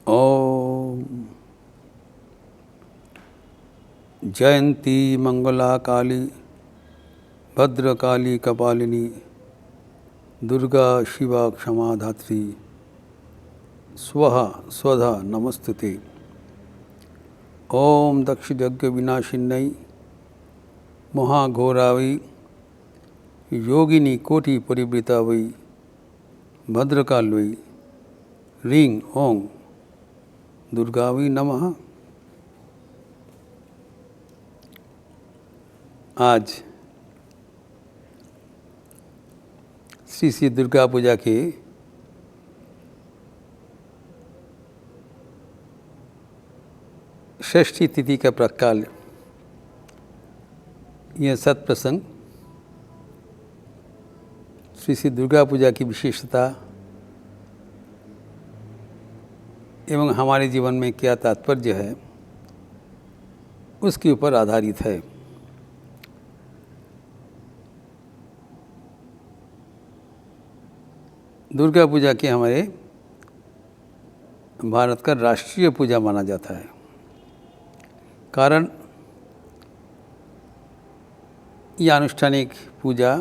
ओम जयंती मंगला काली भद्रकाली कपालिनी दुर्गा शिवा क्षमा धात्री स्वहा स्वधा नमस्तुते। ओम दक्षिणयज्ञ विनाशिन्यै महाघोरावै योगिनी कोटि परिवृतावै भद्रकाल्वै ह्रीं ओं दुर्गावै नमः। आज श्री श्री दुर्गा पूजा के षष्ठी तिथि का प्राक्काल यह सत्प्रसंग श्री श्री दुर्गा पूजा की विशेषता एवं हमारे जीवन में क्या तात्पर्य है उसके ऊपर आधारित है। दुर्गा पूजा के हमारे भारत का राष्ट्रीय पूजा माना जाता है। कारण यह अनुष्ठानिक पूजा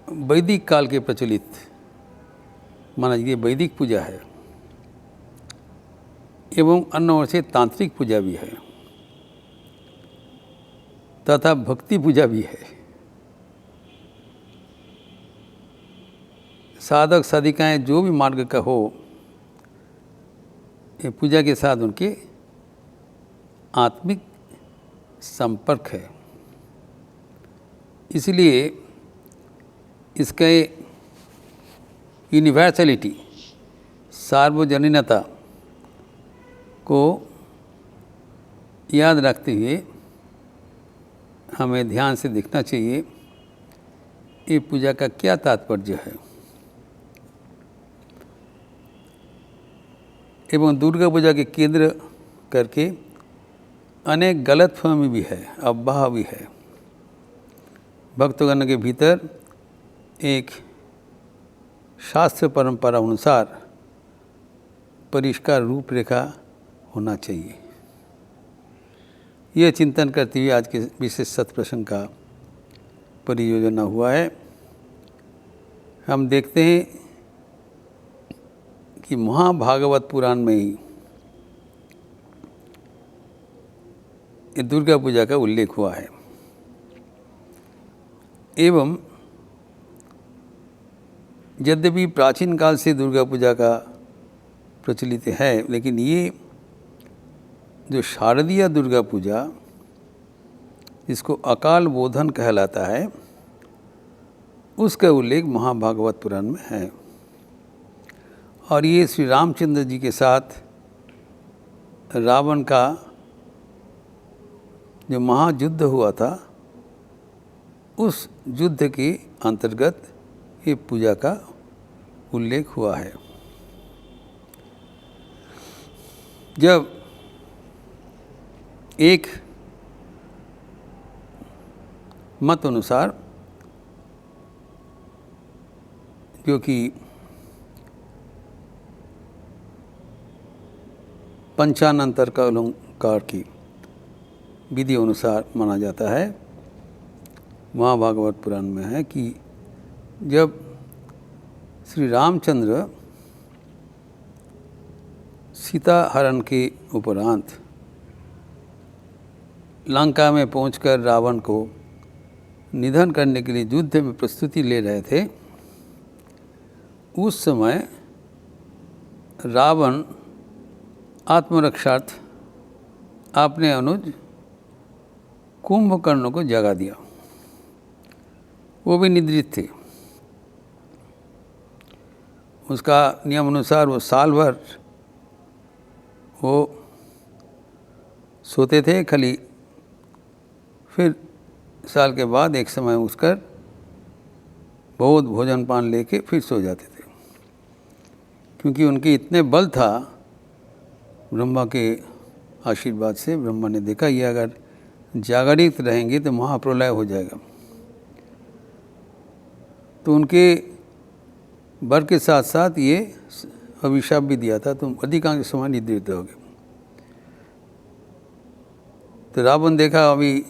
वैदिक काल के प्रचलित माना ये वैदिक पूजा है एवं अन्य ओर से तांत्रिक पूजा भी है तथा भक्ति पूजा भी है। साधक साधिकाएं जो भी मार्ग का हो ये पूजा के साथ उनके आत्मिक संपर्क है। इसलिए इसका यूनिवर्सलिटी सार्वजनीनता को याद रखते हुए हमें ध्यान से देखना चाहिए ये पूजा का क्या तात्पर्य है। एवं दुर्गा पूजा के केंद्र करके अनेक गलतफहमी भी है, अफवाह भी है। भक्तगण के भीतर एक शास्त्र परंपरा अनुसार परिष्कार रूपरेखा होना चाहिए। यह चिंतन करते हुए आज के विशेष सत्प्रसंग का परियोजना हुआ है। हम देखते हैं कि महाभागवत पुराण में ही दुर्गा पूजा का उल्लेख हुआ है एवं यद्यपि प्राचीन काल से दुर्गा पूजा का प्रचलित है, लेकिन ये जो शारदीय दुर्गा पूजा जिसको अकाल बोधन कहलाता है उसका उल्लेख महाभागवत पुराण में है। और ये श्री रामचंद्र जी के साथ रावण का जो महायुद्ध हुआ था उस युद्ध के अंतर्गत ये पूजा का उल्लेख हुआ है। जब एक मत अनुसार जो कि पंचानंतर का अलंकार की विधि अनुसार माना जाता है, महाभागवत पुराण में है कि जब श्री रामचंद्र सीता हरण के उपरांत लंका में पहुंचकर रावण को निधन करने के लिए युद्ध में प्रस्तुति ले रहे थे, उस समय रावण आत्मरक्षार्थ अपने अनुज कुंभकर्ण को जगा दिया। वो भी निद्रित थे। उसका नियम अनुसार वो साल भर वो सोते थे खाली, फिर साल के बाद एक समय उठकर बहुत भोजन पान लेके फिर सो जाते थे, क्योंकि उनके इतने बल था ब्रह्मा के आशीर्वाद से। ब्रह्मा ने देखा ये अगर जागरित रहेंगे तो महाप्रलय हो जाएगा, तो उनके वर के साथ साथ ये अभिशाप भी दिया था, तुम अधिकांश समय निद्रित रहोगे। तो रावण देखा अभी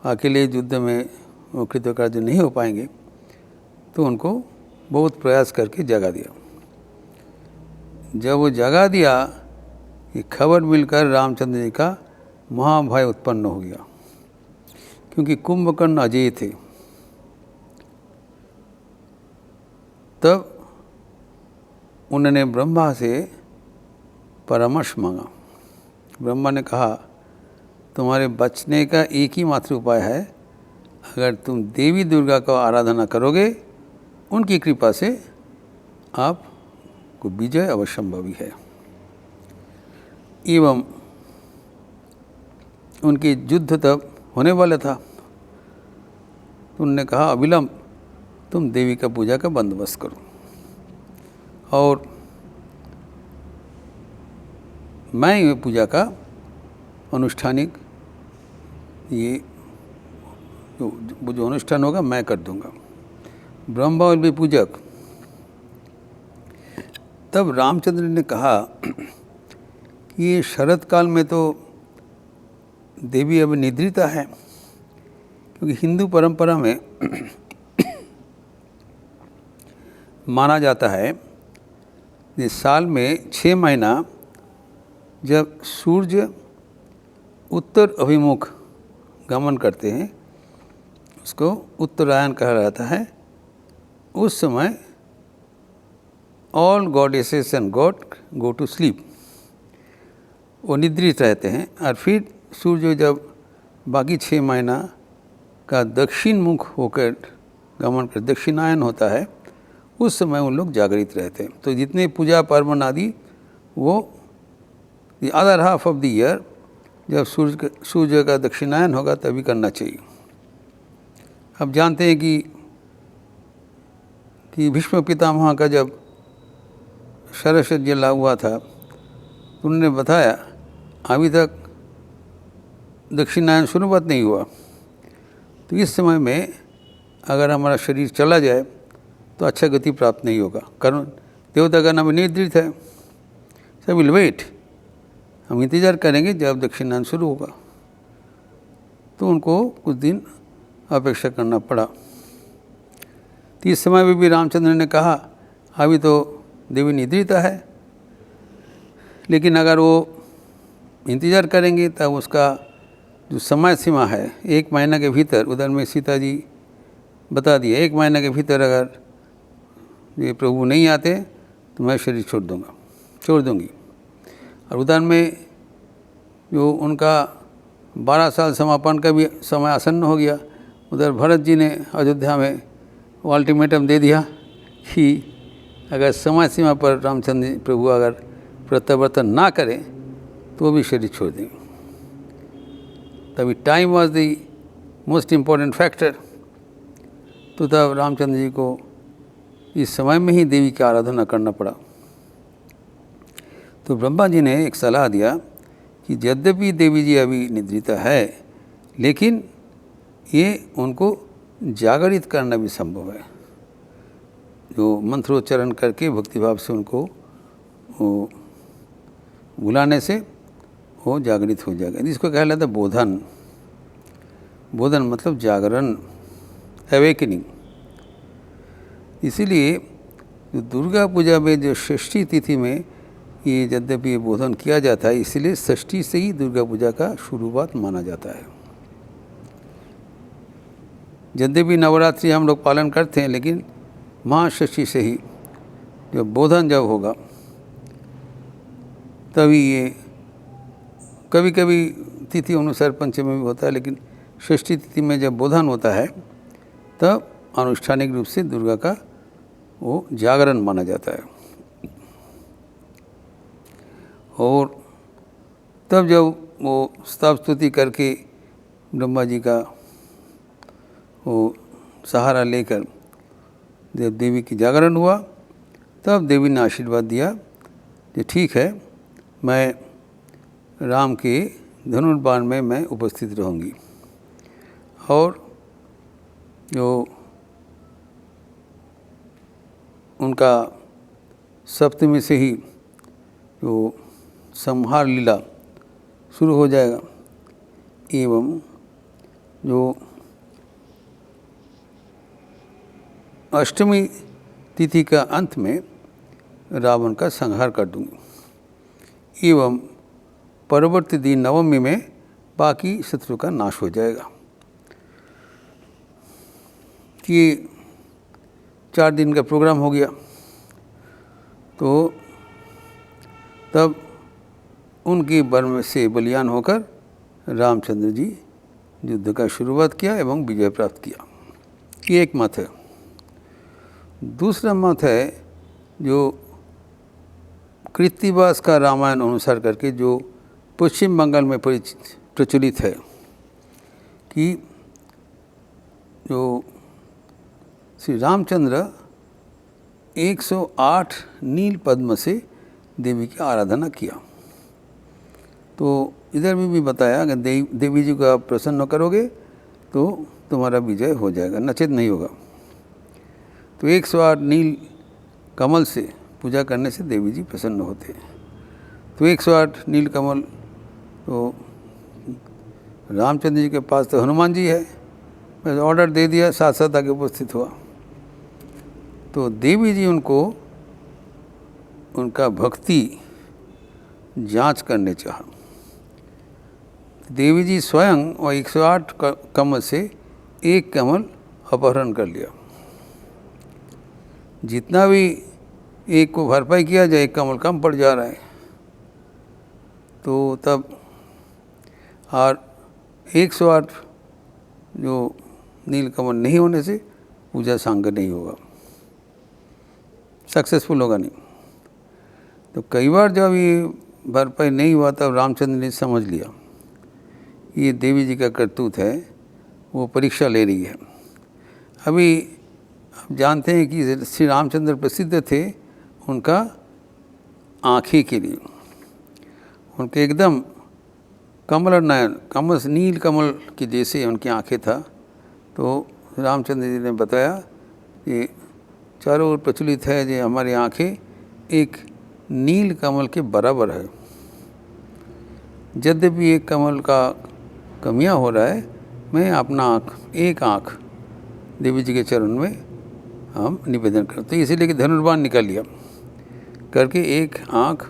अकेले युद्ध में वो कृतकार्य नहीं हो पाएंगे, तो उनको बहुत प्रयास करके जगा दिया। जब वो जगा दिया कि खबर मिलकर रामचंद्र जी का महाभय उत्पन्न हो गया, क्योंकि कुंभकर्ण अजय थे। तब उन्होंने ब्रह्मा से परामर्श मांगा। ब्रह्मा ने कहा, तुम्हारे बचने का एक ही मात्र उपाय है, अगर तुम देवी दुर्गा का आराधना करोगे, उनकी कृपा से आपको विजय अवश्यंभावी है। एवं उनकी युद्ध तब होने वाला था, तो उन्होंने कहा, अविलंब तुम देवी का पूजा का बंदोबस्त करो और मैं ये पूजा का अनुष्ठानिक ये जो अनुष्ठान होगा मैं कर दूंगा, ब्रह्मा और भी पूजक। तब रामचंद्र ने कहा कि ये शरद काल में तो देवी अब निद्रिता है, क्योंकि हिंदू परंपरा में माना जाता है कि साल में 6 महीना जब सूर्य उत्तर अभिमुख गमन करते हैं, उसको उत्तरायण कहा जाता है। उस समय all goddesses and god go to sleep, वो निद्रित रहते हैं, और फिर सूर्य जब बाकी 6 महीना का दक्षिण मुख होकर गमन कर दक्षिणायन होता है, उस समय उन लोग जागृत रहते हैं। तो जितने पूजा पार्वन आदि वो the other half of the year जब सूर्य का दक्षिणायन होगा तभी करना चाहिए। अब जानते हैं कि भीष्म पितामह का जब शरशय्या लागू हुआ था, तो उन्होंने बताया अभी तक दक्षिणायन शुरुआत नहीं हुआ, तो इस समय में अगर हमारा शरीर चला जाए तो अच्छा गति प्राप्त नहीं होगा, कारण देवता का नाम निद्रित है। सो विल वेट, हम इंतज़ार करेंगे जब दक्षिणायन शुरू होगा। तो उनको कुछ दिन अपेक्षा करना पड़ा। तो इस समय में भी रामचंद्र ने कहा, अभी तो देवी निद्रिता है, लेकिन अगर वो इंतज़ार करेंगे तब उसका जो समय सीमा है 1 महीना के भीतर, उधर में सीता जी बता दिए 1 महीने के भीतर अगर ये प्रभु नहीं आते तो मैं शरीर छोड़ दूंगी। और उधर में जो उनका 12 साल समापन का भी समय आसन्न हो गया, उधर भरत जी ने अयोध्या में वो अल्टीमेटम दे दिया कि अगर समय सीमा पर रामचंद्र प्रभु अगर प्रत्यावर्तन ना करें तो भी शरीर छोड़ देंगे। तभी time was the most important factor. तो तब रामचंद्र जी को इस समय में ही देवी की आराधना करना पड़ा। तो ब्रह्मा जी ने एक सलाह दिया कि यद्यपि देवी जी अभी निद्रिता है, लेकिन ये उनको जागरित करना भी संभव है, जो मंत्रोच्चारण करके भक्तिभाव से उनको बुलाने से वो जागृत हो जाएगा, जिसको कहलाता है बोधन। बोधन मतलब जागरण, अवेकनिंग। इसीलिए जो दुर्गा पूजा में जो षष्ठी तिथि में ये यद्यपि ये बोधन किया जाता है, इसलिए षष्ठी से ही दुर्गा पूजा का शुरुआत माना जाता है। यद्यपि नवरात्रि हम लोग पालन करते हैं, लेकिन महाषष्ठी से ही जो बोधन जब होगा तभी ये, कभी कभी तिथि अनुसार पंचमी में होता है, लेकिन षष्ठी तिथि में जब बोधन होता है तब आनुष्ठानिक रूप से दुर्गा का वो जागरण माना जाता है। और तब जब वो स्तव स्तुति करके ब्रह्मा जी का वो सहारा लेकर जब देवी की जागरण हुआ, तब देवी ने आशीर्वाद दिया कि ठीक है, मैं राम के धनुर्बाण में मैं उपस्थित रहूँगी। और जो उनका सप्तमी से ही जो संहार लीला शुरू हो जाएगा एवं जो अष्टमी तिथि का अंत में रावण का संहार कर दूंगी एवं परवर्ती दिन नवमी में बाकी शत्रु का नाश हो जाएगा। ये 4 दिन का प्रोग्राम हो गया। तो तब उनके बल से बलियान होकर रामचंद्र जी युद्ध का शुरुआत किया एवं विजय प्राप्त किया। ये एक मत है। दूसरा मत है जो कृत्तिवास का रामायण अनुसार करके जो पश्चिम बंगाल में प्रचलित है कि जो श्री रामचंद्र 108 नील पद्म से देवी की आराधना किया। तो इधर भी बताया कि देवी जी को आप प्रसन्न करोगे तो तुम्हारा विजय हो जाएगा, नचित नहीं होगा। तो 108 नील कमल से पूजा करने से देवी जी प्रसन्न होते हैं। तो 108 नील कमल तो रामचंद्र जी के पास तो हनुमान जी है, मैं ऑर्डर दे दिया, साथ साथ आके उपस्थित हुआ। तो देवी जी उनको उनका भक्ति जांच करने चाहा। देवी जी स्वयं और 108 कमल से एक कमल अपहरण कर लिया। जितना भी एक को भरपाई किया जाए, एक कमल कम पड़ जा रहा है। तो तब और 108 जो नील कमल नहीं होने से पूजा सांग नहीं होगा, सक्सेसफुल होगा नहीं। तो कई बार जब ये भरपाई नहीं हुआ तब रामचंद्र ने समझ लिया ये देवी जी का करतूत है, वो परीक्षा ले रही है। अभी आप जानते हैं कि श्री रामचंद्र प्रसिद्ध थे उनका आँखें के लिए। उनके एकदम कमल नयन, कमल नील कमल के जैसे उनकी आँखें था। तो रामचंद्र जी ने बताया कि चारों ओर प्रचलित है कि हमारी आँखें एक नील कमल के बराबर है। यद्यपि एक कमल का कमियां हो रहा है, मैं अपना एक आँख देवी जी के चरण में हम निवेदन करते हैं। इसीलिए कि धनुर्बाण निकल लिया करके एक आँख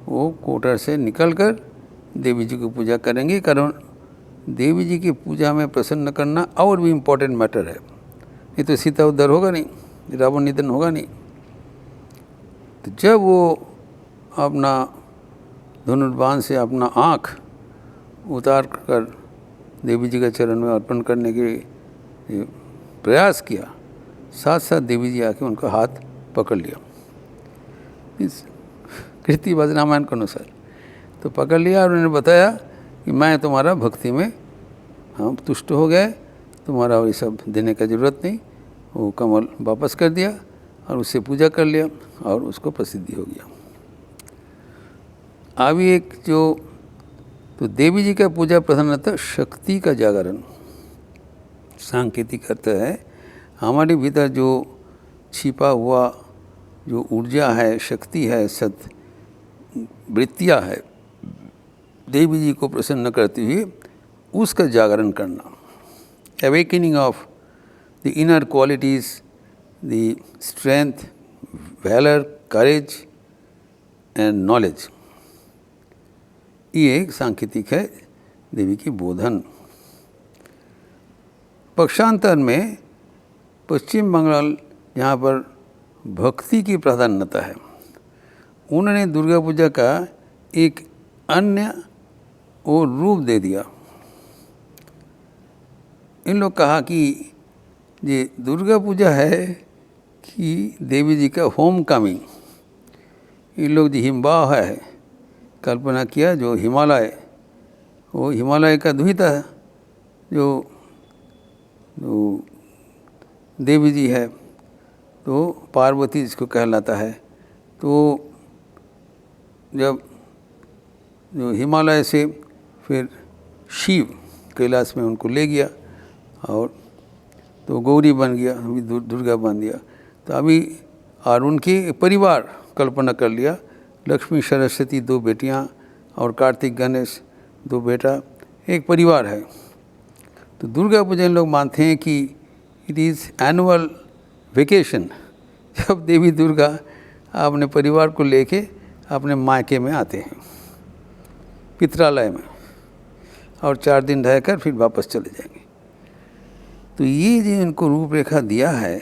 वो कोटर से निकलकर देवी जी की पूजा करेंगे। कारण देवी जी की पूजा में प्रसन्न करना और भी इम्पोर्टेंट मैटर है। नहीं तो सीता उद्धार होगा नहीं, रावण निधन होगा नहीं। तो जब वो अपना धनुर्बाण से अपना आँख उतार कर देवी जी के चरण में अर्पण करने के प्रयास किया, साथ साथ देवी जी आके उनका हाथ पकड़ लिया। इस कृत्तिवास रामायण के अनुसार तो पकड़ लिया और उन्होंने बताया कि मैं तुम्हारा भक्ति में हम तुष्ट हो गए, तुम्हारा ये सब देने का ज़रूरत नहीं। वो कमल वापस कर दिया और उससे पूजा कर लिया और उसको प्रसिद्धि हो गया। अभी एक जो तो देवी जी का पूजा प्रधानतः शक्ति का जागरण सांकेतिक अर्थ है। हमारे भीतर जो छिपा हुआ जो ऊर्जा है, शक्ति है, सत वृत्तियाँ है, देवी जी को प्रसन्न करते हुए उसका जागरण करना, awakening of the inner qualities, the strength, valour, courage and knowledge, ये एक सांकेतिक है देवी की बोधन। पक्षांतर में पश्चिम बंगाल जहाँ पर भक्ति की प्राधान्यता है, उन्होंने दुर्गा पूजा का एक अन्य और रूप दे दिया। इन लोग कहा कि ये दुर्गा पूजा है कि देवी जी का होम कमिंग। इन लोग जो हिमवाह है कल्पना किया, जो हिमालय, वो हिमालय का द्विता है जो देवी जी है, तो पार्वती जिसको कहलाता है। तो जब जो हिमालय से फिर शिव कैलाश में उनको ले गया और तो गौरी बन गया, अभी दुर्गा बन गया। तो अभी और उनके परिवार कल्पना कर लिया, लक्ष्मी सरस्वती 2 बेटियां और कार्तिक गणेश 2 बेटा, एक परिवार है। तो दुर्गा पूजा लोग मानते हैं कि इट इज़ एनुअल वेकेशन, जब देवी दुर्गा अपने परिवार को लेके अपने मायके में आते हैं, पितरालय में, और 4 दिन रहकर फिर वापस चले जाएंगे। तो ये जो इनको रूपरेखा दिया है,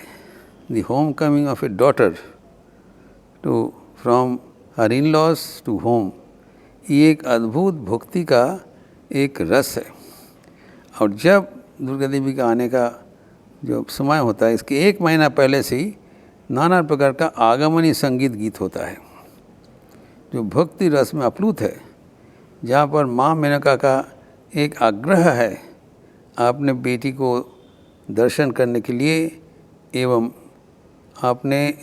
the homecoming of a daughter to from her in laws to home, ये एक अद्भुत भक्ति का एक रस है। और जब दुर्गा देवी का आने का जो समय होता है, इसके 1 महीना पहले से ही नाना प्रकार का आगमनी संगीत गीत होता है, जो भक्ति रस में अप्लुत है, जहाँ पर माँ मेनका का एक आग्रह है अपने बेटी को दर्शन करने के लिए, एवं अपने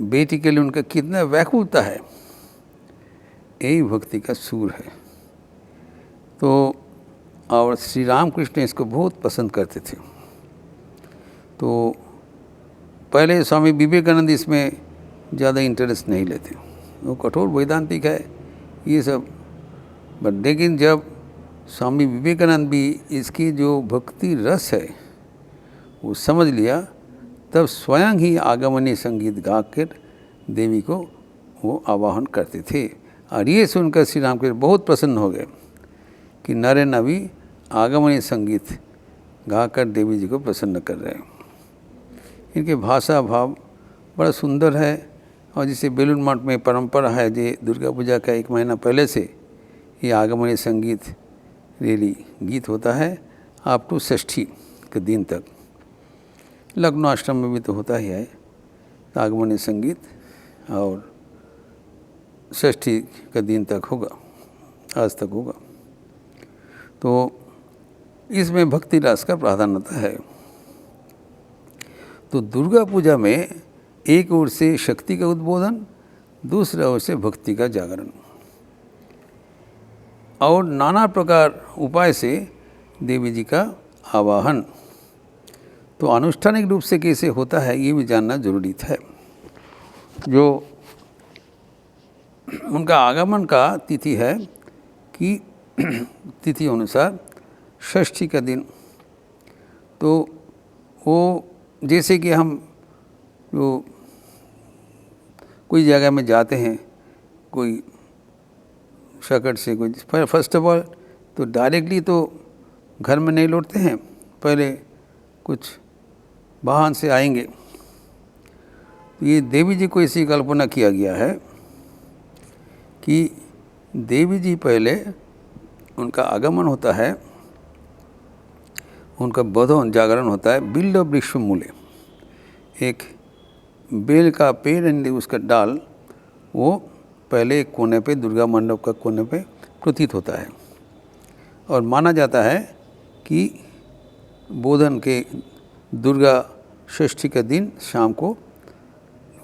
बेटी के लिए उनका कितना व्याकुलता है, यही भक्ति का सूर है। तो और श्री राम कृष्ण इसको बहुत पसंद करते थे। तो पहले स्वामी विवेकानंद इसमें ज़्यादा इंटरेस्ट नहीं लेते, वो कठोर वैदांतिक है ये सब, बट लेकिन जब स्वामी विवेकानंद भी इसकी जो भक्ति रस है वो समझ लिया, तब स्वयं ही आगमनी संगीत गा कर देवी को वो आवाहन करते थे। और ये सुनकर श्री रामकृष्ण बहुत प्रसन्न हो गए कि नर नबी आगमनी संगीत गाकर देवी जी को प्रसन्न कर रहे हैं। इनके भाषा भाव बड़ा सुंदर है। और जैसे बेलूर मठ में परंपरा है, जो दुर्गा पूजा का 1 महीना पहले से ये आगमनी संगीत रेली गीत होता है अप टू षष्ठी के दिन तक। लखनऊ आश्रम में भी तो होता ही है आगमनी संगीत, और षष्ठी का दिन तक होगा, आज तक होगा। तो इसमें भक्ति रस का प्राधान्यता है। तो दुर्गा पूजा में एक ओर से शक्ति का उद्बोधन, दूसरा ओर से भक्ति का जागरण, और नाना प्रकार उपाय से देवी जी का आवाहन। तो अनुष्ठानिक रूप से कैसे होता है ये भी जानना जरूरी है। जो उनका आगमन का तिथि है कि तिथि अनुसार षष्ठी का दिन, तो वो जैसे कि हम जो कोई जगह में जाते हैं, कोई शकट से कोई, फर्स्ट ऑफ ऑल तो डायरेक्टली तो घर में नहीं लौटते हैं, पहले कुछ वाहन से आएंगे। तो ये देवी जी को ऐसी कल्पना किया गया है कि देवी जी पहले उनका आगमन होता है, उनका बोधन जागरण होता है बिल्व वृक्ष मूले, एक बेल का पेड़ एंड उसका डाल, वो पहले एक कोने पे, दुर्गा मंडप का कोने पे प्रतीत होता है। और माना जाता है कि बोधन के दुर्गा षष्ठी के दिन शाम को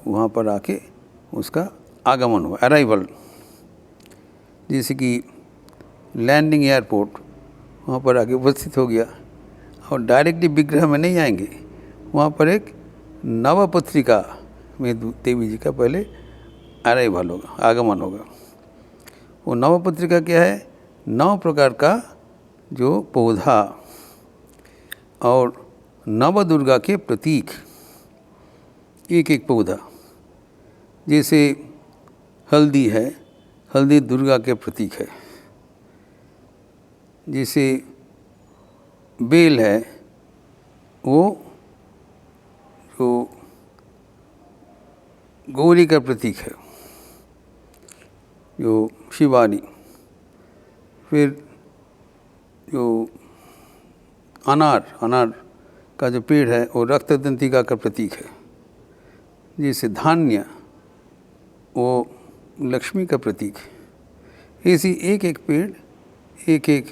वहाँ पर आके उसका आगमन हुआ, अराइवल। जैसे कि लैंडिंग एयरपोर्ट, वहाँ पर आके उपस्थित हो गया, और डायरेक्टली विग्रह में नहीं आएंगे, वहाँ पर एक नवपत्रिका में देवी जी का पहले अराइवल होगा, आगमन होगा। वो नवपत्रिका क्या है? 9 प्रकार का जो पौधा और नव दुर्गा के प्रतीक, एक एक पौधा। जैसे हल्दी है, हल्दी दुर्गा के प्रतीक है। जैसे बेल है, वो जो गौरी का प्रतीक है, जो शिवानी। फिर जो अनार का जो पेड़ है वो रक्त दंतिका का प्रतीक है। जैसे धान्य, वो लक्ष्मी का प्रतीक है। ऐसी एक एक पेड़ एक एक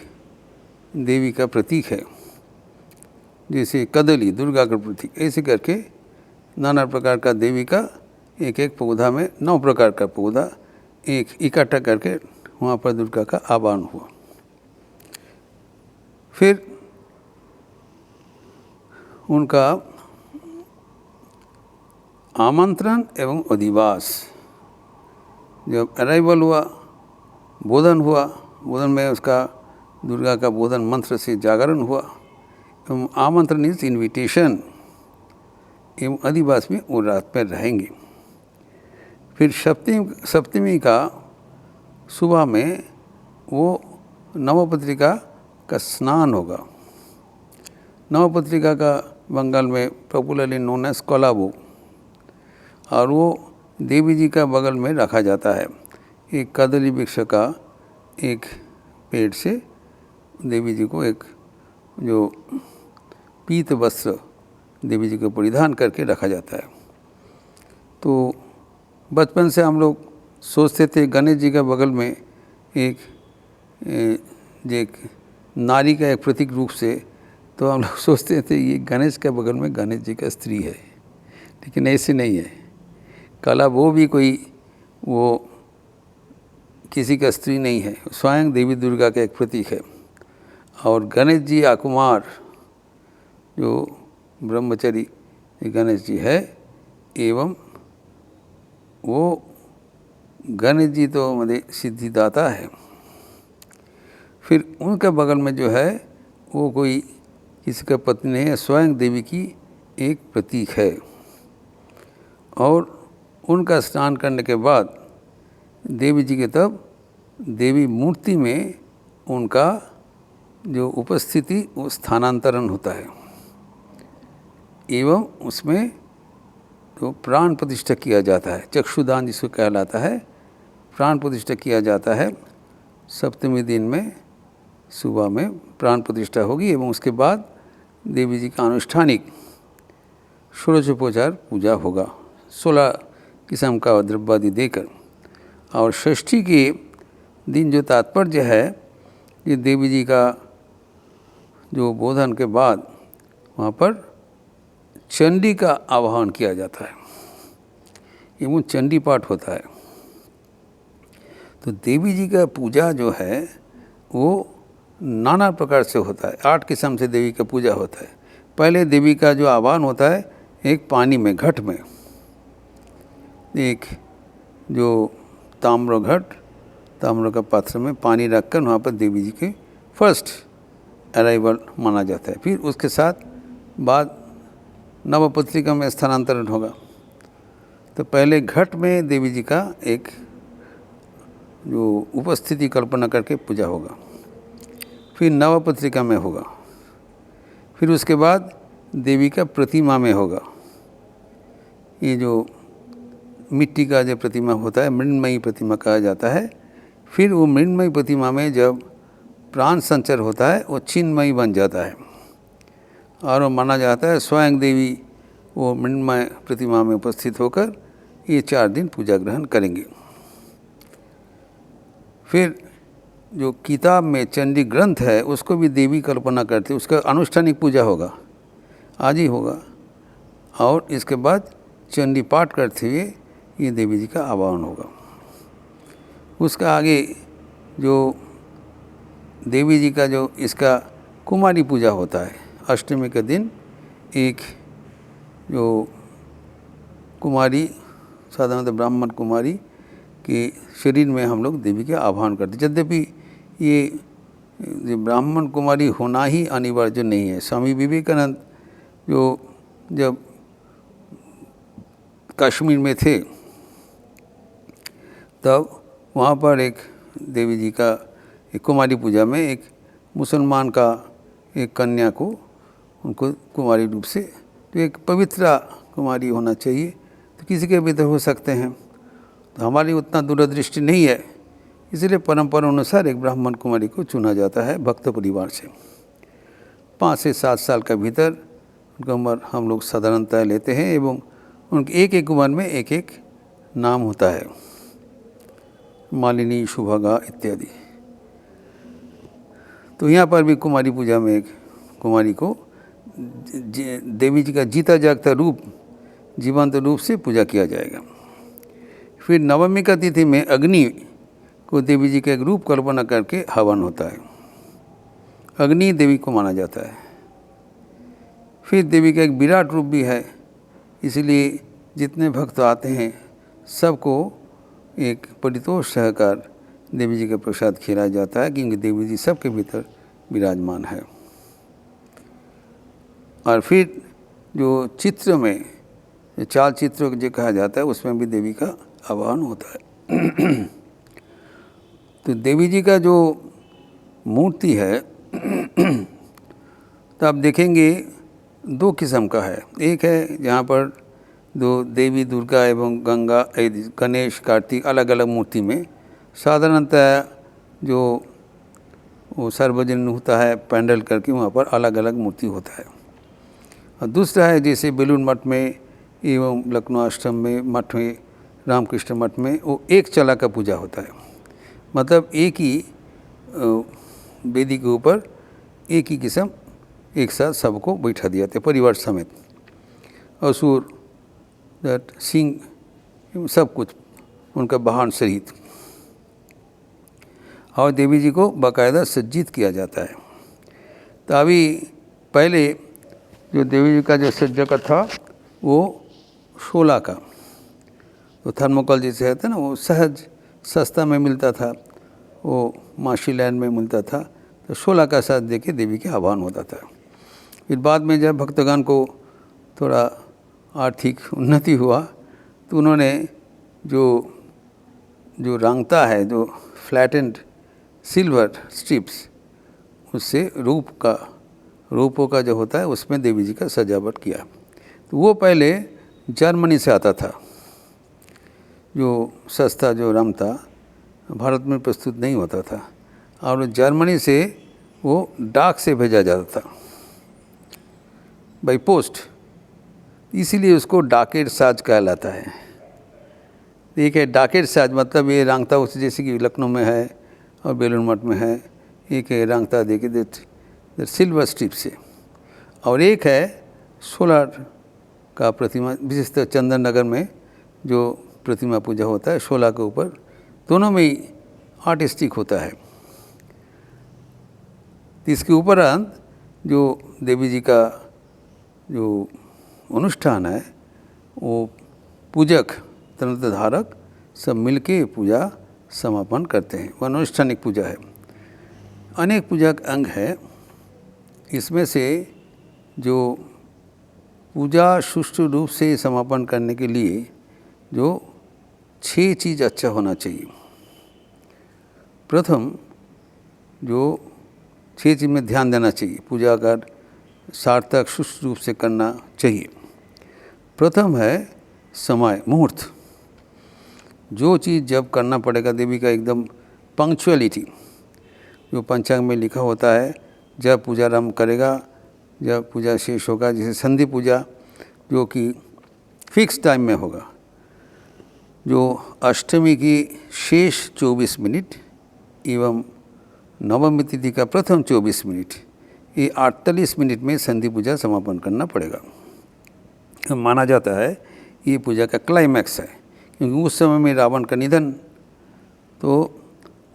देवी का प्रतीक है। जैसे कदली दुर्गा का प्रतीक, ऐसे करके नाना प्रकार का देवी का एक एक पौधा में 9 प्रकार का पौधा एक इकट्ठा करके वहाँ पर दुर्गा का आवाहन हुआ। फिर उनका आमंत्रण एवं अधिवास, जब अराइवल हुआ, बोधन हुआ, बोधन में उसका दुर्गा का बोधन मंत्र से जागरण हुआ एवं आमंत्रण इज इन्विटेशन एवं अधिवास में वो रात पर रहेंगे। फिर सप्तमी का सुबह में वो नवपत्रिका का स्नान होगा। नवपत्रिका का बंगाल में पॉपुलरली नोन एज कोलाबो, और वो देवी जी का बगल में रखा जाता है। एक कदली वृक्ष का एक पेड़ से देवी जी को एक जो पीत वस्त्र देवी जी को परिधान करके रखा जाता है। तो बचपन से हम लोग सोचते थे गणेश जी का बगल में एक नारी का एक प्रतीक रूप से, तो हम लोग सोचते थे ये गणेश के बगल में गणेश जी का स्त्री है, लेकिन ऐसे नहीं है। कला वो भी कोई वो किसी का स्त्री नहीं है, स्वयं देवी दुर्गा का एक प्रतीक है। और गणेश जी आकुमार जो ब्रह्मचारी गणेश जी है, एवं वो गणेश जी तो मतलब सिद्धिदाता है। फिर उनके बगल में जो है वो कोई किसी का पत्नी नहीं है, स्वयं देवी की एक प्रतीक है। और उनका स्नान करने के बाद देवी जी के तब देवी मूर्ति में उनका जो उपस्थिति वो स्थानांतरण होता है, एवं उसमें तो प्राण प्रतिष्ठा किया जाता है। चक्षुदान जिसको कहलाता है, प्राण प्रतिष्ठा किया जाता है। सप्तमी दिन में सुबह में प्राण प्रतिष्ठा होगी एवं उसके बाद देवी जी का अनुष्ठानिक षोडशोपचार पूजा होगा 16 किस्म का द्रव्यादि देकर। और षष्ठी के दिन जो तात्पर्य है, ये देवी जी का जो बोधन के बाद वहाँ पर चंडी का आवाहन किया जाता है एवं चंडी पाठ होता है। तो देवी जी का पूजा जो है वो नाना प्रकार से होता है। 8 किस्म से देवी का पूजा होता है। पहले देवी का जो आवाहन होता है एक पानी में, घट में, एक जो ताम्र का पात्र में पानी रखकर वहाँ पर देवी जी के फर्स्ट अराइवल माना जाता है। फिर उसके साथ बाद नवपत्रिका में स्थानांतरण होगा। तो पहले घट में देवी जी का एक जो उपस्थिति कल्पना करके पूजा होगा, फिर नवपत्रिका में होगा, फिर उसके बाद देवी का प्रतिमा में होगा। ये जो मिट्टी का जो प्रतिमा होता है मृण्मयी प्रतिमा कहा जाता है। फिर वो मृण्मयी प्रतिमा में जब प्राण संचर होता है वो चिन्मयी बन जाता है, और वो माना जाता है स्वयं देवी वो मृण्मय प्रतिमा में उपस्थित होकर ये 4 दिन पूजा ग्रहण करेंगे। फिर जो किताब में चंडी ग्रंथ है उसको भी देवी कल्पना करते, उसका अनुष्ठानिक पूजा होगा, आज ही होगा। और इसके बाद चंडी पाठ करते हुए ये देवी जी का आवाहन होगा। उसका आगे जो देवी जी का जो इसका कुमारी पूजा होता है, अष्टमी के दिन एक जो कुमारी, साधारणतः ब्राह्मण कुमारी के शरीर में हम लोग देवी के आह्वान करते हैं। यद्यपि ये ब्राह्मण कुमारी होना ही अनिवार्य नहीं है। स्वामी विवेकानंद जो जब कश्मीर में थे तब वहाँ पर एक देवी जी का एक कुमारी पूजा में एक मुसलमान का एक कन्या को उनको कुमारी रूप से, तो एक पवित्र कुमारी होना चाहिए, तो किसी के भी तो हो सकते हैं। तो हमारी उतना दूरदृष्टि नहीं है, इसलिए परंपरा अनुसार एक ब्राह्मण कुमारी को चुना जाता है भक्त परिवार से। 5 से 7 साल का भीतर उनका उम्र हम लोग साधारणतः लेते हैं एवं उनके एक एक उम्र में एक एक नाम होता है, मालिनी, शुभागा इत्यादि। तो यहाँ पर भी कुमारी पूजा में एक कुमारी को देवी जी का जीता जागता रूप, जीवंत रूप से पूजा किया जाएगा। फिर नवमी का तिथि में अग्नि को देवी जी का एक रूप कल्पना करके हवन होता है, अग्नि देवी को माना जाता है। फिर देवी का एक विराट रूप भी है, इसलिए जितने भक्त आते हैं सबको एक परितोष सहकार देवी जी का प्रसाद खिलाया जाता है, क्योंकि देवी जी सबके भीतर विराजमान है। और फिर जो चित्र में, चाल चित्र जो कहा जाता है, उसमें भी देवी का आवाहन होता है। तो देवी जी का जो मूर्ति है तो आप देखेंगे दो किस्म का है। एक है जहाँ पर दो देवी दुर्गा एवं गंगा, गणेश, कार्तिक अलग अलग मूर्ति में, साधारणतः जो वो सार्वजनिक होता है पैंडल करके, वहाँ पर अलग अलग मूर्ति होता है। और दूसरा है जैसे बेलूर मठ में एवं लखनऊ आश्रम में, मठ में, रामकृष्ण मठ में, वो एक चला का पूजा होता है। मतलब एक ही वेदी के ऊपर एक ही किस्म एक साथ सबको बैठा दिया जाता है, परिवार समेत, असुर, दैट सिंह, सब कुछ उनका वाहन सहित, और देवी जी को बाकायदा सज्जित किया जाता है। तो अभी पहले जो देवी जी का जो सज्जा का था वो शोला का, तो थर्मोकॉल जिसे कहते हैं ना, वो सहज सस्ता में मिलता था, वो माशी लैंड में मिलता था। तो शोला का साथ देके देवी के आह्वान होता था। फिर बाद में जब भक्तगण को थोड़ा आर्थिक उन्नति हुआ तो उन्होंने जो रंगता है, जो फ्लैटेंड सिल्वर स्ट्रिप्स, उससे रूपों का जो होता है उसमें देवी जी का सजावट किया। तो वो पहले जर्मनी से आता था, जो सस्ता जो रंग था भारत में प्रस्तुत नहीं होता था, और जर्मनी से वो डाक से भेजा जाता था, बाई पोस्ट, इसीलिए उसको डाकेट साज कहलाता है। एक है डाकेट साज, मतलब ये रंगता उस जैसे कि लखनऊ में है और बेलूर मठ में है। एक है रंगता देखे देट सिल्वर स्ट्रिप से, और एक है सोलर का प्रतिमा, विशेषतः चंदन नगर में जो प्रतिमा पूजा होता है शोला के ऊपर, दोनों में ही आर्टिस्टिक होता है। इसके उपरांत जो देवी जी का जो अनुष्ठान है, वो पूजक, तंत्रधारक सब मिलके पूजा समापन करते हैं। वह अनुष्ठानिक पूजा है। अनेक पूजा का अंग है, इसमें से जो पूजा सुष्ठु रूप से समापन करने के लिए जो 6 चीज़ अच्छा होना चाहिए। प्रथम जो 6 चीज़ में ध्यान देना चाहिए, पूजा का सार्थक सुष्ठु रूप से करना चाहिए। प्रथम है समय, मुहूर्त। जो चीज़ जब करना पड़ेगा देवी का एकदम पंक्चुअलिटी, जो पंचांग में लिखा होता है, जब पूजा आरंभ करेगा, जब पूजा शेष होगा। जैसे संधि पूजा जो कि फिक्स टाइम में होगा, जो अष्टमी की शेष 24 मिनट एवं नवमी तिथि का प्रथम 24 मिनट, ये 48 मिनट में संधि पूजा समापन करना पड़ेगा। माना जाता है ये पूजा का क्लाइमैक्स है, क्योंकि उस समय में रावण का निधन, तो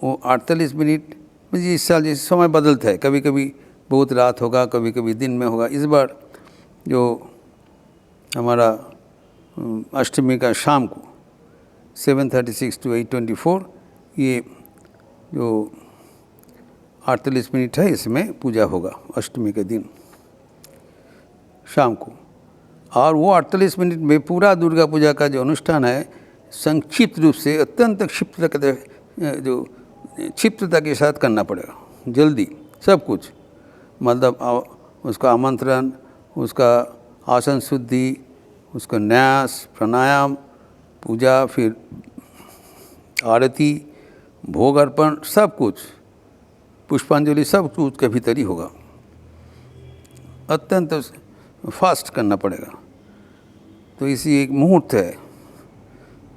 वो 48 मिनट में, इस साल जैसे समय बदलता है, कभी कभी बहुत रात होगा, कभी कभी दिन में होगा। इस बार जो हमारा अष्टमी का शाम को 7:36 to 8:24, ये जो 48 मिनट है, इसमें पूजा होगा अष्टमी के दिन शाम को। और वो 48 मिनट में पूरा दुर्गा पूजा का जो अनुष्ठान है संक्षिप्त रूप से, अत्यंत क्षिप्तता के साथ करना पड़ेगा, जल्दी सब कुछ। मतलब उसका आमंत्रण, उसका आसन शुद्धि, उसका न्यास, प्राणायाम, पूजा, फिर आरती, भोग अर्पण, सब कुछ, पुष्पांजलि, सब कुछ के भीतर ही होगा। अत्यंत फास्ट करना पड़ेगा। तो इसी एक मुहूर्त है,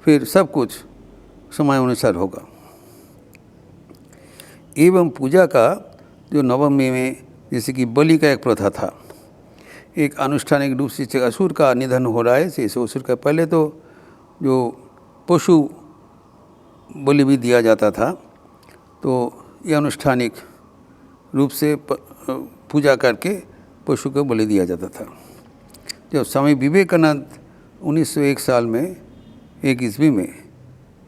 फिर सब कुछ समय अनुसार होगा। एवं पूजा का जो नवमी में, जैसे कि बलि का एक प्रथा था, एक अनुष्ठानिक रूप से असुर का निधन हो रहा है, इसे असुर का पहले तो जो पशु बलि भी दिया जाता था, तो ये अनुष्ठानिक रूप से पूजा करके पशु को बलि दिया जाता था। जब स्वामी विवेकानंद 1901 साल में, 1 ईस्वी में,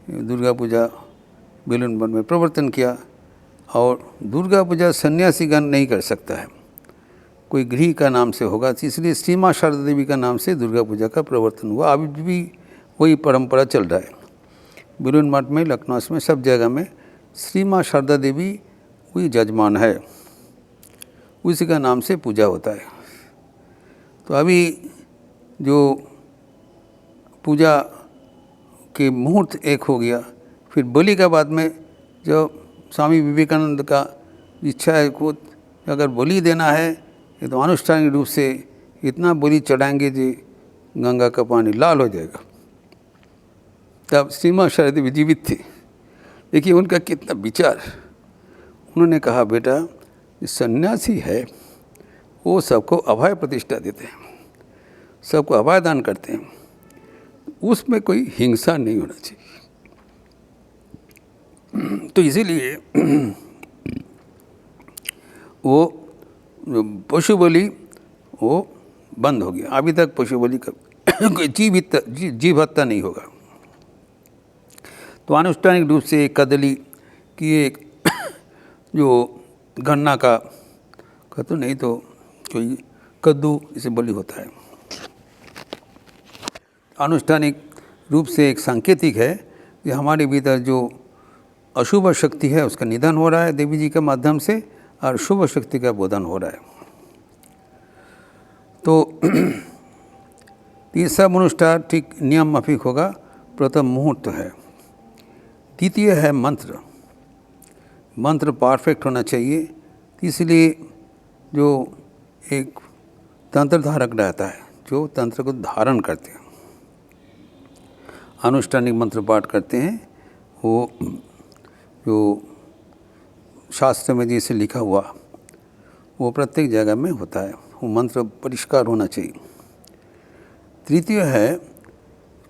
दुर्गा पूजा बेलूर मठ में प्रवर्तन किया। और दुर्गा पूजा सन्यासीगण नहीं कर सकता है, कोई गृह का नाम से होगा, इसलिए श्री माँ शारदा देवी का नाम से दुर्गा पूजा का प्रवर्तन हुआ। अभी भी वही परंपरा चल रहा है। बेलूर मठ में, लखनऊ में, सब जगह में श्री माँ शारदा देवी वही जजमान है, उसी का नाम से पूजा होता है। तो अभी जो पूजा के मुहूर्त एक हो गया, फिर बलि का बाद में जब स्वामी विवेकानंद का इच्छा है को अगर बलि देना है ये तो अनुष्ठानिक रूप से इतना बलि चढ़ाएंगे जी गंगा का पानी लाल हो जाएगा। तब श्री माँ शारदा देवी जीवित थी। देखिए उनका कितना विचार। उन्होंने कहा बेटा सन्यासी है वो सबको अभय प्रतिष्ठा देते हैं, सबको अभय दान करते हैं, उसमें कोई हिंसा नहीं होना चाहिए। तो इसीलिए वो पशु बलि वो बंद हो गया। अभी तक पशु बलि का कोई जीव हत्या नहीं होगा। तो अनुष्ठानिक रूप से कदली की एक जो गन्ना का तो नहीं तो कोई कद्दू इसे बलि होता है। अनुष्ठानिक रूप से एक सांकेतिक है कि हमारे भीतर जो अशुभ शक्ति है उसका निधन हो रहा है देवी जी के माध्यम से, और शुभ शक्ति का बोधन हो रहा है। तो ये सब अनुष्ठान ठीक नियम माफिक होगा। प्रथम मुहूर्त है। द्वितीय है मंत्र। मंत्र परफेक्ट होना चाहिए, इसलिए जो एक तंत्र धारक रहता है जो तंत्र को धारण करते हैं, अनुष्ठानिक मंत्र पाठ करते हैं, वो जो शास्त्र में जैसे लिखा हुआ वो प्रत्येक जगह में होता है, वो मंत्र परिष्कार होना चाहिए। तृतीय है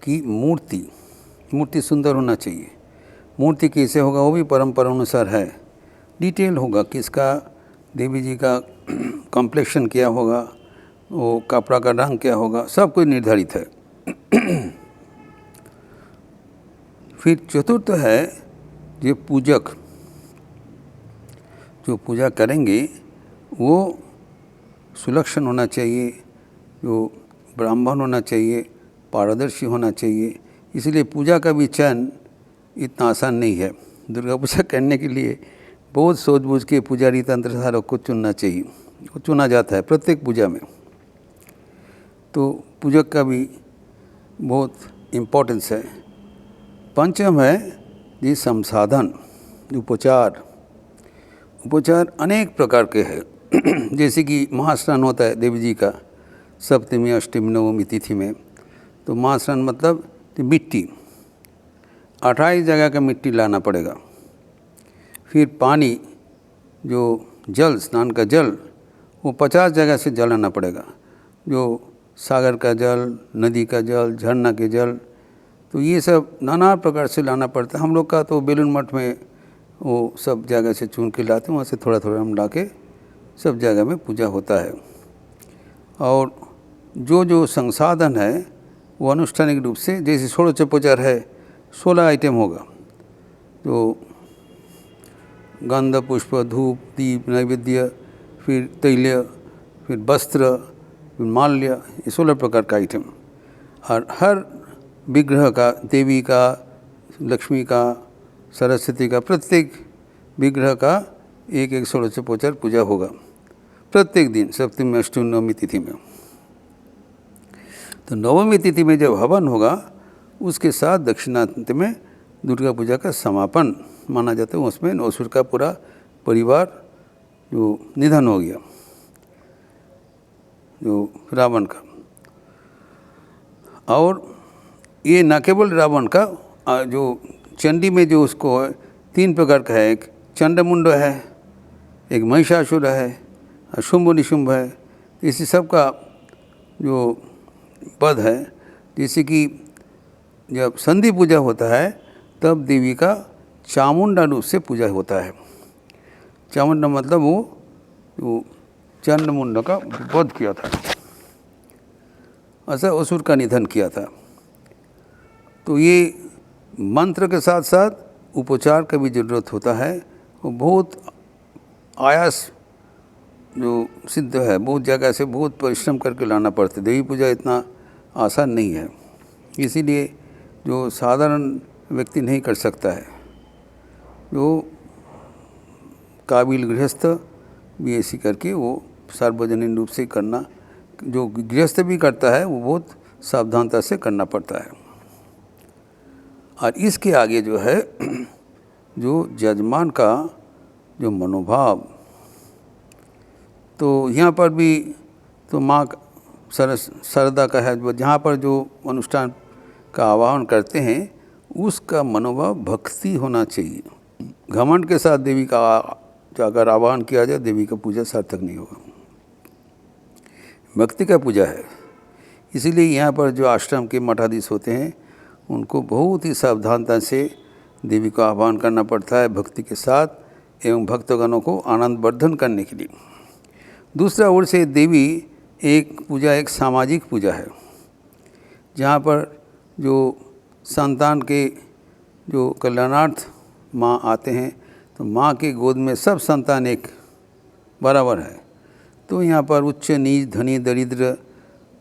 कि मूर्ति सुंदर होना चाहिए। मूर्ति कैसे होगा वो भी परंपरा अनुसार है, डिटेल होगा, किसका देवी जी का कॉम्प्लेक्शन क्या होगा, वो कपड़ा का रंग क्या होगा, सब कुछ निर्धारित है। फिर चतुर्थ है ये पूजक जो पूजा करेंगे वो सुलक्षण होना चाहिए, जो ब्राह्मण होना चाहिए, पारदर्शी होना चाहिए। इसलिए पूजा का भी चयन इतना आसान नहीं है। दुर्गा पूजा करने के लिए बहुत सोच बूझ के पुजारी तंत्र धारक को चुनना चाहिए, वो चुना जाता है प्रत्येक पूजा में। तो पूजक का भी बहुत इम्पोर्टेंस है। पंचम है ये संसाधन, उपचार अनेक प्रकार के हैं। जैसे कि महास्नान होता है देवी जी का सप्तमी अष्टमी नवमी तिथि में, तो महास्नान मतलब मिट्टी 28 जगह का मिट्टी लाना पड़ेगा। फिर पानी जो जल, स्नान का जल, वो 50 जगह से जल आना पड़ेगा, जो सागर का जल, नदी का जल, झरना के जल, तो ये सब नाना प्रकार से लाना पड़ता है। हम लोग का तो बेलूर मठ में वो सब जगह से चुन के लाते हैं, वहाँ से थोड़ा थोड़ा हम ला के सब जगह में पूजा होता है। और जो संसाधन है वो अनुष्ठानिक रूप से, जैसे षोडशोपचार है 16 आइटम होगा, तो गंध, पुष्प, धूप, दीप, नैवेद्य, फिर तैल्य, फिर वस्त्र, फिर माल्य, ये 16 प्रकार का आइटम। और हर विग्रह का, देवी का, लक्ष्मी का, सरस्वती का, प्रत्येक विग्रह का एक एक षोडशोपचार पूजा होगा प्रत्येक दिन सप्तमी अष्टमी नवमी तिथि में। तो नवमी तिथि में जब हवन होगा उसके साथ दक्षिणांत में दुर्गा पूजा का समापन माना जाता है। उसमें असुर का पूरा परिवार जो निधन हो गया, जो रावण का। और ये न केवल रावण का, जो चंडी में जो उसको 3 प्रकार का है, एक चंडमुंड है, एक महिषासुर है, और शुंभ निशुंभ है। इसी सब का जो पद है, जैसे कि जब संधि पूजा होता है तब देवी का चामुंडा रूप से पूजा होता है। चामुंडा मतलब वो चंडमुंड का वध किया था, ऐसा असुर का निधन किया था। तो ये मंत्र के साथ साथ उपचार का भी ज़रूरत होता है। वो बहुत आयास जो सिद्ध है, बहुत जगह से बहुत परिश्रम करके लाना पड़ता है। देवी पूजा इतना आसान नहीं है, इसीलिए जो साधारण व्यक्ति नहीं कर सकता है, जो काबिल गृहस्थ भी ऐसी करके वो सार्वजनिक रूप से करना, जो गृहस्थ भी करता है वो बहुत सावधानता से करना पड़ता है। और इसके आगे जो है जो यजमान का जो मनोभाव, तो यहाँ पर भी तो माँ शारदा का है, जहाँ पर जो अनुष्ठान का आवाहन करते हैं उसका मनोभाव भक्ति होना चाहिए। घमंड के साथ देवी का अगर आवाहन किया जाए, देवी का पूजा सार्थक नहीं होगा। भक्ति का पूजा है, इसीलिए यहाँ पर जो आश्रम के मठाधीश होते हैं उनको बहुत ही सावधानता से देवी का आह्वान करना पड़ता है भक्ति के साथ एवं भक्तगणों को आनंद वर्धन करने के लिए। दूसरा ओर से देवी एक पूजा एक सामाजिक पूजा है, जहाँ पर जो संतान के जो कल्याणार्थ माँ आते हैं, तो माँ के गोद में सब संतान एक बराबर है। तो यहाँ पर उच्च नीच धनी दरिद्र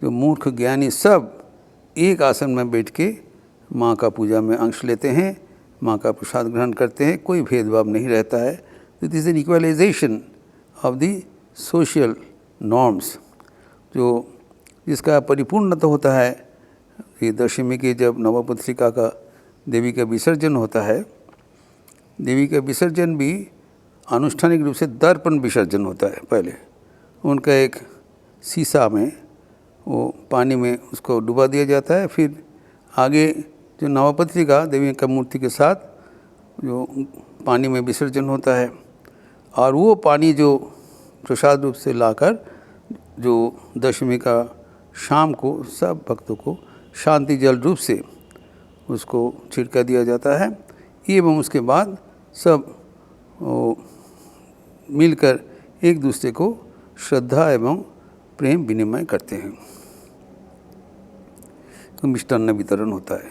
जो मूर्ख ज्ञानी सब एक आसन में बैठ के माँ का पूजा में अंश लेते हैं, माँ का प्रसाद ग्रहण करते हैं, कोई भेदभाव नहीं रहता है। तो this an equalisation of the social norms, जो जिसका परिपूर्णता होता है। ये दशमी के जब नवपत्रिका का देवी का विसर्जन होता है, देवी का विसर्जन भी आनुष्ठानिक रूप से दर्पण विसर्जन होता है। पहले उनका एक शीशा में वो पानी में उसको डुबा दिया जाता है, फिर आगे जो नवपत्रिका देवी का मूर्ति के साथ जो पानी में विसर्जन होता है, और वो पानी जो प्रसाद रूप से लाकर जो दशमी का शाम को सब भक्तों को शांति जल रूप से उसको छिड़का दिया जाता है एवं उसके बाद सब मिलकर एक दूसरे को श्रद्धा एवं प्रेम विनिमय करते हैं। तो मिष्टान्न वितरण होता है।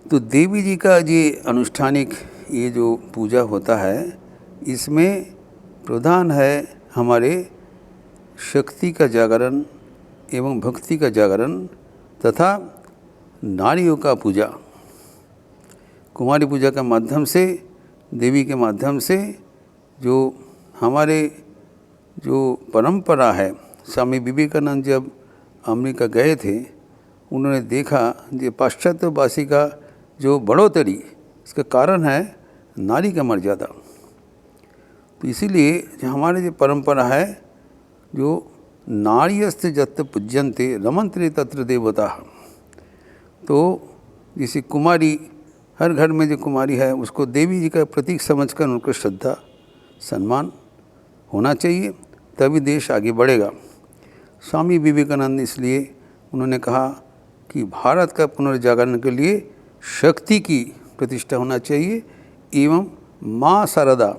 तो देवी जी का ये अनुष्ठानिक ये जो पूजा होता है, इसमें प्रधान है हमारे शक्ति का जागरण एवं भक्ति का जागरण तथा नारियों का पूजा। कुमारी पूजा के माध्यम से, देवी के माध्यम से जो हमारे जो परंपरा है। स्वामी विवेकानंद जब अमेरिका गए थे, उन्होंने देखा कि पाश्चात्यवासी का जो बढ़ोतरी, इसका कारण है नारी का मर्यादा। तो इसीलिए जो हमारे जो परंपरा है, जो नार्यस्ते जत्र पूज्यन्ते रमन्ते तत्र देवता, तो जैसे कुमारी, हर घर में जो कुमारी है उसको देवी जी का प्रतीक समझकर उनको श्रद्धा सम्मान होना चाहिए, तभी देश आगे बढ़ेगा। स्वामी विवेकानंद इसलिए उन्होंने कहा कि भारत का पुनर्जागरण के लिए शक्ति की प्रतिष्ठा होना चाहिए एवं माँ शारदा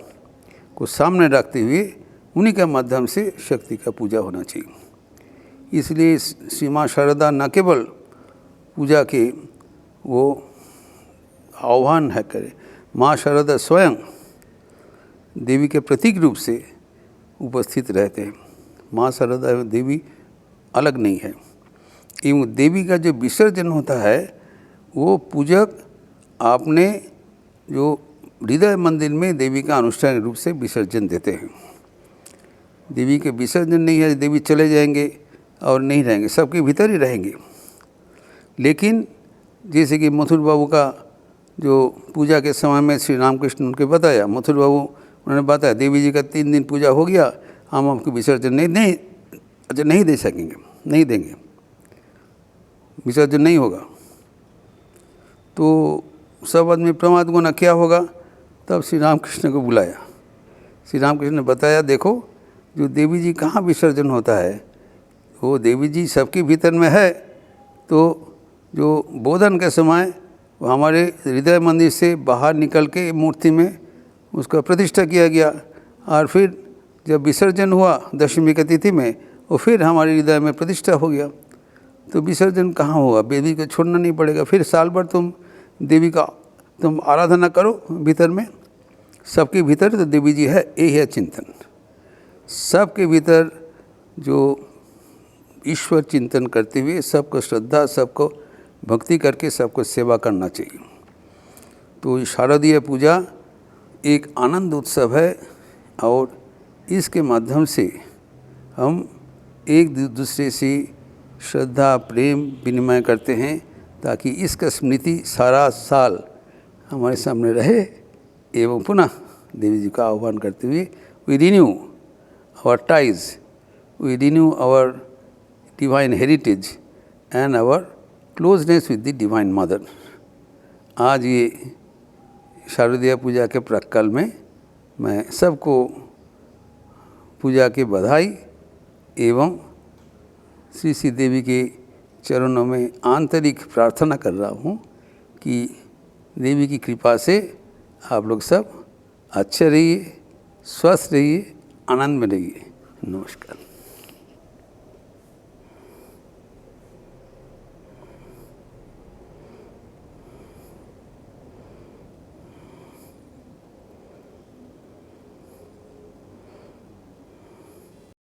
को सामने रखते हुए उन्हीं के माध्यम से शक्ति का पूजा होना चाहिए। इसलिए श्री माँ शारदा न केवल पूजा के वो आह्वान है करे, माँ शारदा स्वयं देवी के प्रतीक रूप से उपस्थित रहते हैं। माँ शारदा एवं देवी अलग नहीं है। एवं देवी का जो विसर्जन होता है वो पूजक आपने जो हृदय मंदिर में देवी का अनुष्ठान रूप से विसर्जन देते हैं। देवी के विसर्जन नहीं है, देवी चले जाएंगे और नहीं रहेंगे, सबके भीतर ही रहेंगे। लेकिन जैसे कि मथुर बाबू का जो पूजा के समय में श्री रामकृष्ण उनके बताया, मथुर बाबू उन्होंने बताया देवी जी का 3 दिन पूजा हो गया, हम आपको विसर्जन नहीं दे सकेंगे, नहीं देंगे, विसर्जन नहीं होगा। तो सब आदमी प्रमाद गुना क्या होगा, तब श्री रामकृष्ण को बुलाया। श्री रामकृष्ण ने बताया, देखो जो देवी जी कहाँ विसर्जन होता है, वो देवी जी सबके भीतर में है। तो जो बोधन के समय वो हमारे हृदय मंदिर से बाहर निकल के मूर्ति में उसका प्रतिष्ठा किया गया, और फिर जब विसर्जन हुआ दशमी की तिथि में, वो फिर हमारे हृदय में प्रतिष्ठा हो गया। तो विसर्जन कहाँ होगा, देवी को छोड़ना नहीं पड़ेगा। फिर साल भर तुम देवी का तुम आराधना करो भीतर में, सबके भीतर तो देवी जी है, यही है चिंतन। सबके भीतर जो ईश्वर चिंतन करते हुए सबको श्रद्धा, सबको भक्ति करके सबको सेवा करना चाहिए। तो शारदीय पूजा एक आनंद उत्सव है और इसके माध्यम से हम एक दूसरे से श्रद्धा प्रेम विनिमय करते हैं, ताकि इसका स्मृति सारा साल हमारे सामने रहे। एवं पुनः देवी जी का आह्वान करते हुए we renew our ties, we renew our divine heritage and our closeness with the divine mother. आज ये शारदीय पूजा के प्राक्काल में मैं सबको पूजा की बधाई एवं श्री श्री देवी के चरणों में आंतरिक प्रार्थना कर रहा हूँ कि देवी की कृपा से आप लोग सब अच्छे रहिए, स्वस्थ रहिए, आनंद में रहिए। नमस्कार।